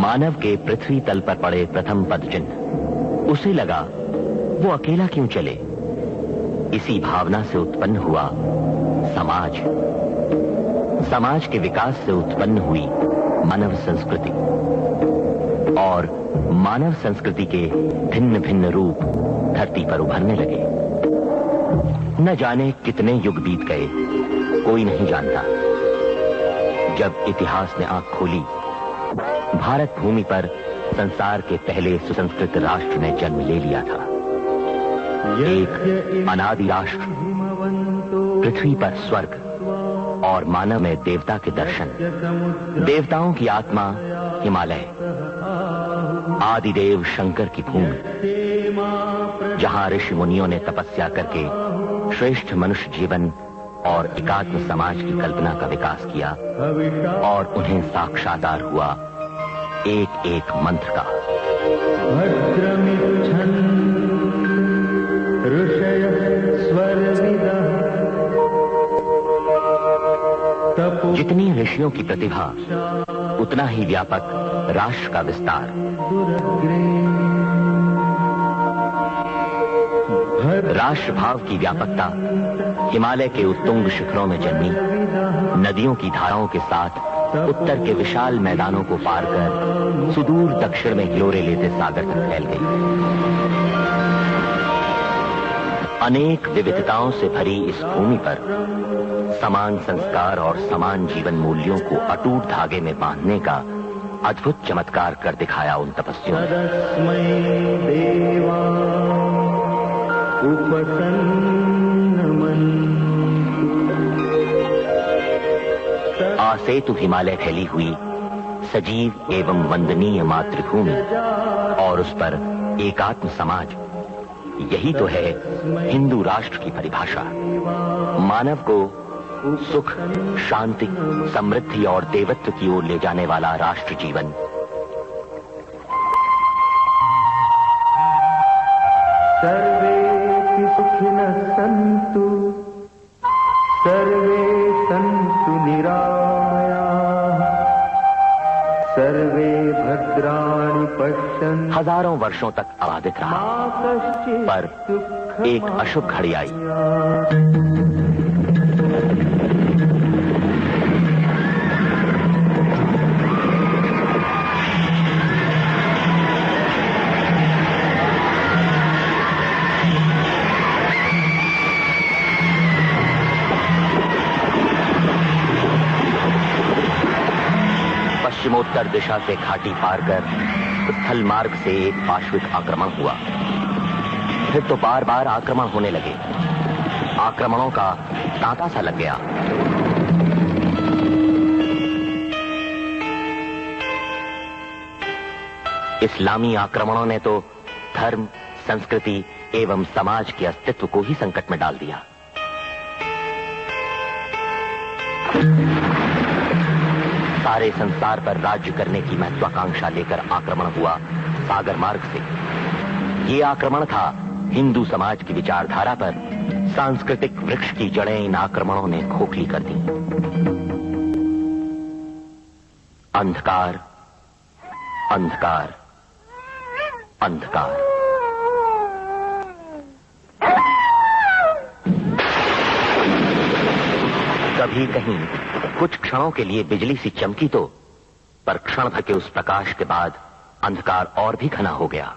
मानव के पृथ्वी तल पर पड़े प्रथम पद चिन्ह। उसे लगा वो अकेला क्यों चले। इसी भावना से उत्पन्न हुआ समाज। समाज के विकास से उत्पन्न हुई मानव संस्कृति और मानव संस्कृति के भिन्न भिन्न रूप धरती पर उभरने लगे। न जाने कितने युग बीत गए, कोई नहीं जानता। जब इतिहास ने आंख खोली, भारत भूमि पर संसार के पहले सुसंस्कृत राष्ट्र ने जन्म ले लिया था। एक अनादि राष्ट्र, पृथ्वी पर स्वर्ग और मानव में देवता के दर्शन, देवताओं की आत्मा हिमालय, आदिदेव शंकर की भूमि, जहां ऋषि मुनियों ने तपस्या करके श्रेष्ठ मनुष्य जीवन और एकात्म समाज की कल्पना का विकास किया और उन्हें साक्षात्कार हुआ एक एक मंत्र का। जितनी ऋषियों की प्रतिभा, उतना ही व्यापक राष्ट्र का विस्तार। राष्ट्र भाव की व्यापकता हिमालय के उत्तुंग शिखरों में जन्मी, नदियों की धाराओं के साथ उत्तर के विशाल मैदानों को पार कर सुदूर दक्षिण में हिलोरे लेते सागर तक फैल गई। अनेक विविधताओं से भरी इस भूमि पर समान संस्कार और समान जीवन मूल्यों को अटूट धागे में बांधने का अद्भुत चमत्कार कर दिखाया उन तपस्वियों ने। आसेतु हिमालय फैली हुई सजीव एवं वंदनीय मातृभूमि और उस पर एकात्म समाज, यही तो है हिंदू राष्ट्र की परिभाषा। मानव को सुख, शांति, समृद्धि और देवत्व की ओर ले जाने वाला राष्ट्र जीवन। सर्वे सुखिनः सन्तु, सर्वे सन्तु निरामयाः, सर्वे भद्राणि पश्यन्तु। हजारों वर्षों तक आबादित रहा, पर एक अशुभ घड़ी आई। पश्चिमोत्तर दिशा से घाटी पार कर स्थल मार्ग से एक पाश्विक आक्रमण हुआ। फिर तो बार बार आक्रमण होने लगे। आक्रमणों का तांता सा लग गया। इस्लामी आक्रमणों ने तो धर्म, संस्कृति एवं समाज के अस्तित्व को ही संकट में डाल दिया। सारे संसार पर राज्य करने की महत्वाकांक्षा लेकर आक्रमण हुआ सागर मार्ग से। ये आक्रमण था हिंदू समाज की विचारधारा पर। सांस्कृतिक वृक्ष की जड़ें इन आक्रमणों ने खोखली कर दी। अंधकार, अंधकार, अंधकार। कभी कहीं कुछ क्षणों के लिए बिजली सी चमकी तो, पर क्षण भर के उस प्रकाश के बाद अंधकार और भी घना हो गया।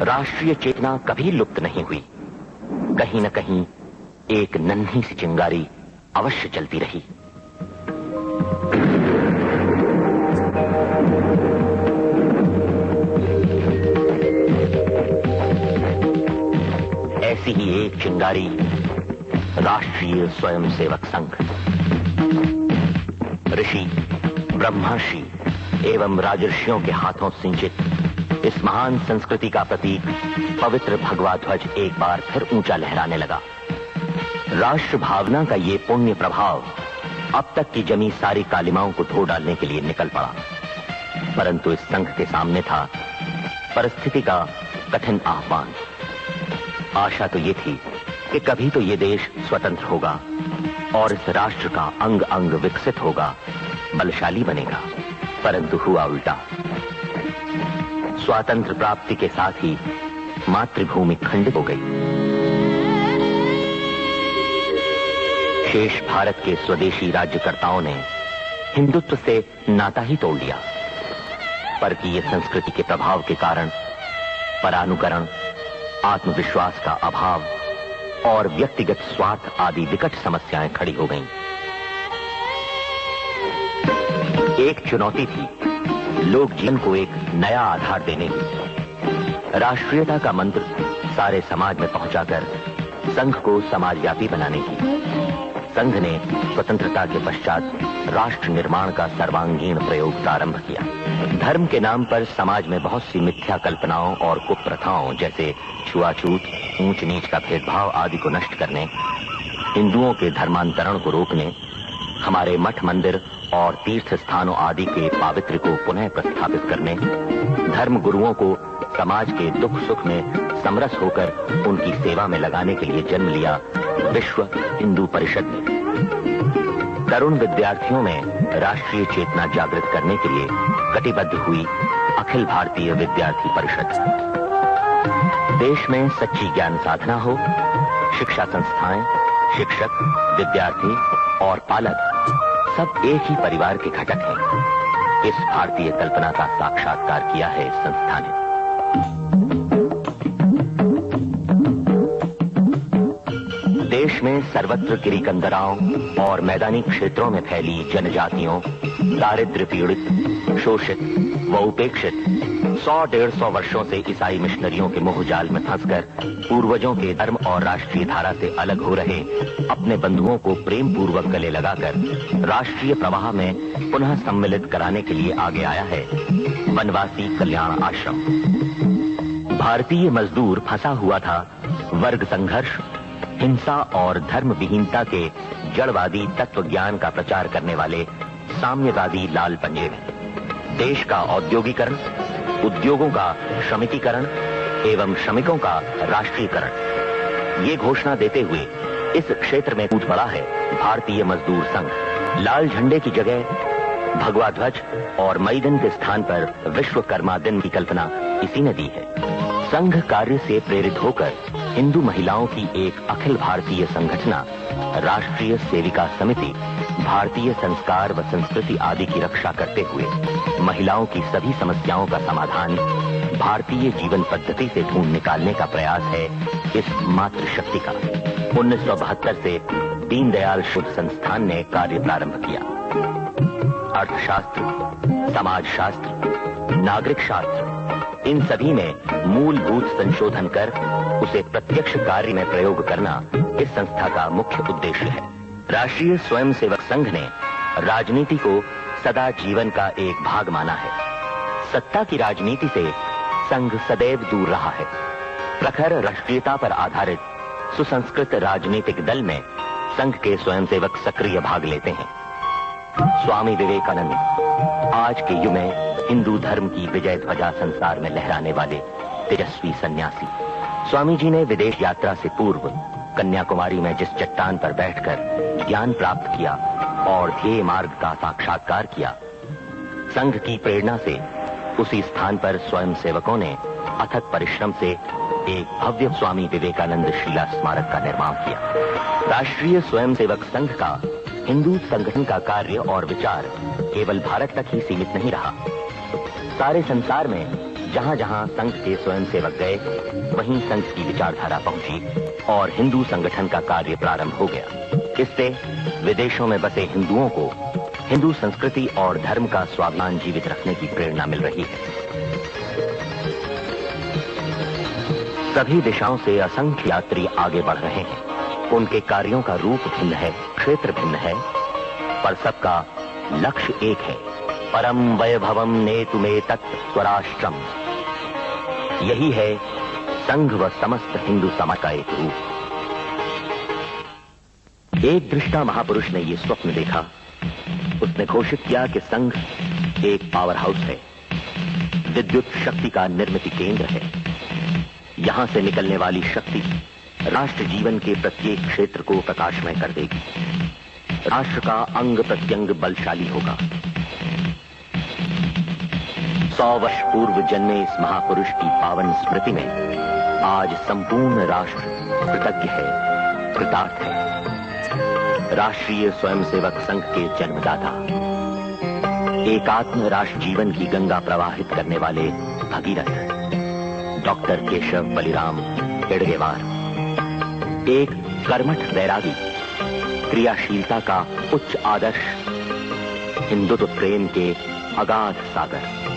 राष्ट्रीय चेतना कभी लुप्त नहीं हुई। कहीं न कहीं एक नन्ही सी चिंगारी अवश्य चलती रही। ऐसी ही एक चिंगारी राष्ट्रीय स्वयंसेवक संघ। ऋषि, ब्रह्मर्षि एवं राजर्षियों के हाथों सिंचित इस महान संस्कृति का प्रतीक पवित्र भगवा ध्वज एक बार फिर ऊंचा लहराने लगा। राष्ट्र भावना का ये पुण्य प्रभाव अब तक की जमी सारी कालिमाओं को धो डालने के लिए निकल पड़ा। परंतु इस संघ के सामने था परिस्थिति का कठिन आह्वान। आशा तो ये थी कि कभी तो ये देश स्वतंत्र होगा और इस राष्ट्र का अंग अंग विकसित होगा, बलशाली बनेगा। परंतु हुआ उल्टा। स्वातंत्र प्राप्ति के साथ ही मातृभूमि खंडित हो गई। शेष भारत के स्वदेशी राज्यकर्ताओं ने हिंदुत्व से नाता ही तोड़ लिया। परकीय संस्कृति के प्रभाव के कारण परानुकरण, आत्मविश्वास का अभाव और व्यक्तिगत स्वार्थ आदि विकट समस्याएं खड़ी हो गईं। एक चुनौती थी लोक जीवन को एक नया आधार देने की। राष्ट्रीयता का मंत्र सारे समाज में पहुंचाकर संघ को समाजव्यापी बनाने की। संघ ने स्वतंत्रता के पश्चात राष्ट्र निर्माण का सर्वांगीण प्रयोग प्रारंभ किया। धर्म के नाम पर समाज में बहुत सी मिथ्या कल्पनाओं और कुप्रथाओं जैसे छुआछूत, ऊंच नीच का भेदभाव आदि को नष्ट करने, हिंदुओं के धर्मांतरण को रोकने, हमारे मठ मंदिर और तीर्थ स्थानों आदि के पावित्र्य को पुनः प्रस्थापित करने, धर्म गुरुओं को समाज के दुख सुख में समरस होकर उनकी सेवा में लगाने के लिए जन्म लिया विश्व हिंदू परिषद ने। तरुण विद्यार्थियों में राष्ट्रीय चेतना जागृत करने के लिए कटिबद्ध हुई अखिल भारतीय विद्यार्थी परिषद। देश में सच्ची ज्ञान साधना हो, शिक्षा संस्थाएं, शिक्षक, विद्यार्थी और पालक सब एक ही परिवार के घटक हैं। इस भारतीय कल्पना का साक्षात्कार किया है इस संस्था ने। देश में सर्वत्र गिरिकंदराओं और मैदानी क्षेत्रों में फैली जनजातियों, दारिद्र्य पीड़ित, शोषित व उपेक्षित 100-150 वर्षों से ईसाई मिशनरियों के मोह जाल में फंसकर पूर्वजों के धर्म और राष्ट्रीय धारा से अलग हो रहे अपने बंधुओं को प्रेम पूर्वक गले लगाकर राष्ट्रीय प्रवाह में पुनः सम्मिलित कराने के लिए आगे आया है वनवासी कल्याण आश्रम। भारतीय मजदूर फंसा हुआ था वर्ग संघर्ष, हिंसा और धर्म विहीनता के जड़वादी तत्व ज्ञान का प्रचार करने वाले साम्यवादी लाल पंजे में। देश का औद्योगिकरण, उद्योगों का श्रमिकीकरण एवं श्रमिकों का राष्ट्रीयकरण, ये घोषणा देते हुए इस क्षेत्र में कूद पड़ा है भारतीय मजदूर संघ। लाल झंडे की जगह भगवा ध्वज और मई दिन के स्थान पर विश्वकर्मा दिन की कल्पना इसी ने दी है। संघ कार्य से प्रेरित होकर हिंदू महिलाओं की एक अखिल भारतीय संगठना राष्ट्रीय सेविका समिति भारतीय संस्कार व संस्कृति आदि की रक्षा करते हुए महिलाओं की सभी समस्याओं का समाधान भारतीय जीवन पद्धति से ढूंढ निकालने का प्रयास है इस मातृशक्ति का। 1972 से दीनदयाल शोध संस्थान ने कार्य प्रारंभ किया। अर्थशास्त्र, समाजशास्त्र, नागरिक शास्त्र, इन सभी में मूलभूत संशोधन कर उसे प्रत्यक्ष कार्य में प्रयोग करना इस संस्था का मुख्य उद्देश्य है। राष्ट्रीय स्वयंसेवक संघ ने राजनीति को सदा जीवन का एक भाग माना है। सत्ता की राजनीति से संघ सदैव दूर रहा है। प्रखर राष्ट्रीयता पर आधारित सुसंस्कृत राजनीतिक दल में संघ के स्वयंसेवक सक्रिय भाग लेते हैं। स्वामी विवेकानंद आज के युग में हिंदू धर्म की विजय ध्वजा संसार में लहराने वाले तेजस्वी सन्यासी। स्वामी जी ने विदेश यात्रा से पूर्व कन्याकुमारी में जिस चट्टान पर बैठकर ज्ञान प्राप्त किया और ध्येय मार्ग का साक्षात्कार किया, संघ की प्रेरणा से उसी स्थान पर स्वयं सेवकों ने अथक परिश्रम से एक भव्य स्वामी विवेकानंद शिला स्मारक का निर्माण किया। राष्ट्रीय स्वयंसेवक संघ का हिंदू संगठन का कार्य और विचार केवल भारत तक ही सीमित नहीं रहा। सारे संसार में जहां जहां संघ के स्वयंसेवक गए, वहीं संघ की विचारधारा पहुंची और हिंदू संगठन का कार्य प्रारंभ हो गया। इससे विदेशों में बसे हिंदुओं को हिंदू संस्कृति और धर्म का स्वाभिमान जीवित रखने की प्रेरणा मिल रही है। सभी दिशाओं से असंख्य यात्री आगे बढ़ रहे हैं। उनके कार्यों का रूप भिन्न है, क्षेत्र भिन्न है, पर सबका लक्ष्य एक है, परम वैभवम नेतुमेतत् स्वराष्ट्रम। यही है संघ व समस्त हिंदू समाज का एक रूप। एक दृष्टा महापुरुष ने ये स्वप्न देखा। उसने घोषित किया कि संघ एक पावर हाउस है, विद्युत शक्ति का निर्मित केंद्र है। यहां से निकलने वाली शक्ति राष्ट्र जीवन के प्रत्येक क्षेत्र को प्रकाशमय कर देगी। राष्ट्र का अंग प्रत्यंग बलशाली होगा। 100 वर्ष पूर्व जन्मे इस महापुरुष की पावन स्मृति में आज संपूर्ण राष्ट्र कृतज्ञ है, कृतार्थ है। राष्ट्रीय स्वयंसेवक संघ के जन्मदाता, एकात्म राष्ट्र जीवन की गंगा प्रवाहित करने वाले भगीरथ डॉक्टर केशव बलिराम हेडगेवार, एक कर्मठ वैरागी, क्रियाशीलता का उच्च आदर्श, हिंदुत्व प्रेम के अगाध सागर।